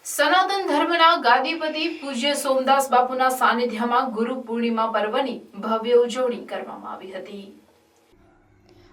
સનાતન ધર્મના ગાદીપતિ પૂજ્ય સોમદાસ બાપુના સાનિધ્યમાં ગુરુ પૂર્ણિમા પર્વની ભવ્ય ઉજવણી કરવામાં આવી હતી।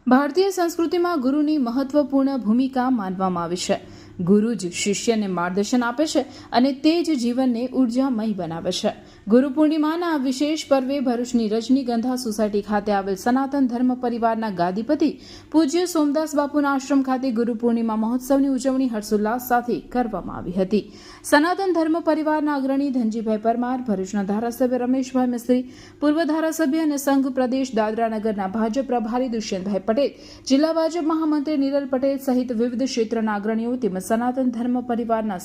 ભારતીય સંસ્કૃતિમાં ગુરુની મહત્વપૂર્ણ ભૂમિકા માનવામાં આવે છે। ગુરુ જ શિષ્યને માર્ગદર્શન આપે છે અને તે જ જીવનને ઉર્જામય બનાવે છે। ગુરુ પૂર્ણિમાના આ વિશેષ પર્વે ભરૂચની રજનીગંધા સોસાયટી ખાતે આવેલ સનાતન ધર્મ પરિવારના ગાદીપતિ પૂજ્ય સોમદાસ બાપુના આશ્રમ ખાતે ગુરુ પૂર્ણિમા મહોત્સવની ઉજવણી હર્ષોલ્લાસ સાથે કરવામાં આવી હતી। સનાતન ધર્મ પરિવારના અગ્રણી ધનજીભાઈ પરમાર, ભરૂચના ધારાસભ્ય રમેશભાઈ મિસ્ત્રી, પૂર્વ ધારાસભ્ય અને સંઘ પ્રદેશ દાદરાનગરના ભાજપ પ્રભારી દુષ્યંતભાઈ પટેલ, જિલ્લા ભાજપ મહામંત્રી નિરલ પટેલ સહિત વિવિધ ક્ષેત્રના અગ્રણીઓ તેમજ સનાતન ધર્મ પરિવારના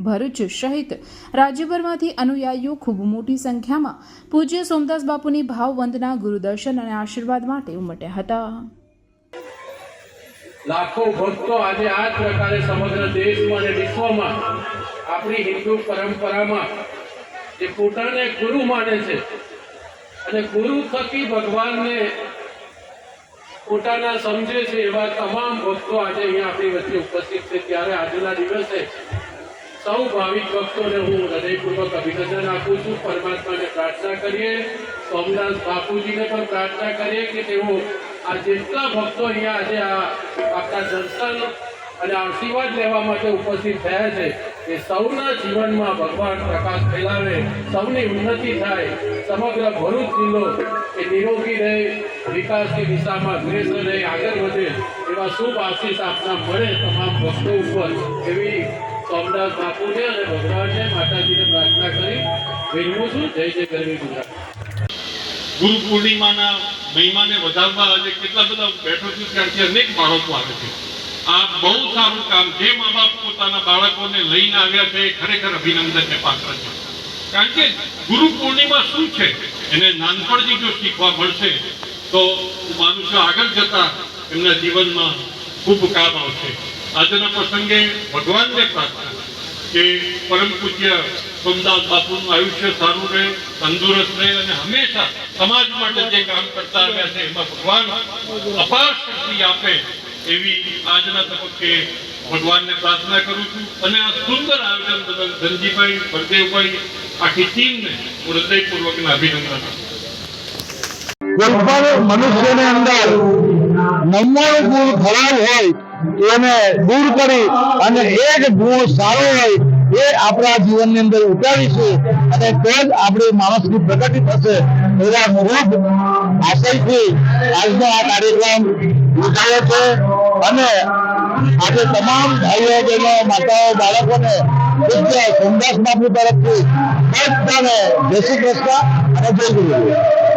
ભરૂચ સહિત રાજ્યભરમાંથી અનુયાયીઓ ખૂબ મોટી સંખ્યામાં પૂજ્ય સોમદાસ બાપુની ભાવવંદના, ગુરુદર્શન અને આશીર્વાદ માટે ઉમટ્યા હતા। લાખો ભક્તો આજે આ જ પ્રકારે સમગ્ર દેશમાં અને વિશ્વમાં આપણી હિન્દુ પરંપરામાં જે પોતાને ગુરુ માને છે અને ગુરુ થકી ભગવાનને પોતાના સમજે છે એવા તમામ ભક્તો આજે અહીંયા આપણી વચ્ચે ઉપસ્થિત છે। ત્યારે આજના દિવસે સૌ ભાવિક ભક્તોને હું હૃદયપૂર્વક અભિનંદન આપું છું। પરમાત્માને પ્રાર્થના કરીએ, સોમદાસ બાપુજીને પણ પ્રાર્થના કરીએ કે તેઓ આ જેટલા ભક્તો અહીંયા આજે આપણા દર્શન અને આશીર્વાદ લેવા માટે ઉપસ્થિત થયા છે એ સૌના જીવનમાં ભગવાન પ્રકાશ ફેલાવે, સૌની ઉન્નતિ થાય, સમગ્ર ભરૂચ જિલ્લો એ નિરોગી રહે, વિકાસની દિશામાં અગ્રેસર રહે, આગળ વધે એવા શુભ આશીષ આપના મળે તમામ ભક્તો ઉપર એવી સોમદાસ બાપુને અને ભગવાનને માતાજીને પ્રાર્થના કરી વિનમું છું। જય જય ગરવી ગુજરાત। ગુરુ પૂર્ણિમાના મહિમાને વધારવા આજે કેટલા બધા બેઠો છું ત્યાંથી અનેક બાળકો આવે છે। આ બહુ સારું કામ જે મા બાપ પોતાના બાળકોને લઈને આવ્યા છે એ ખરેખર અભિનંદનને પાત્ર છે। કારણ કે ગુરુ પૂર્ણિમા શું છે એને નાનપણથી જો શીખવા મળશે તો હું માનું છું આગળ જતા એમના જીવનમાં ખૂબ કામ આવશે। આજના પ્રસંગે ભગવાનને પ્રાર્થના કે પરમ પૂજ્ય સોમદાસ બાપુનું આયુષ્ય સારું રહે, તંદુરસ્ત રહે અને હંમેશા સમાજ માટે જે કામ કરતા આવ્યા છે એમાં ભગવાન અપાર શક્તિ આપે એવી આજના તબક્કે ભગવાનને પ્રાર્થના કરું છું। અને આ સુંદર આયોજન બદલ ધનજીભાઈ, બળદેવભાઈ, આખી ટીમને હું હૃદયપૂર્વકના અભિનંદન આપું છું। કોઈ પણ મનુષ્યની અંદર 99 ગુણ ખરાબ હોય એને દૂર કરી અને એક ગુણ સારો હોય એ આપણા જીવનની અંદર ઉતારીશું અને તે જ આપણી માણસની પ્રગતિ થશે એવા ખૂબ આશયથી આજનો આ કાર્યક્રમ યોજાયો છે। અને આજે તમામ ભાઈઓ, બહેનો, માતાઓ, બાળકોને પૂજ્ય સોમદાસ બાપુ તરફથી બધાને જય શ્રી કૃષ્ણ અને જય ગુરુ।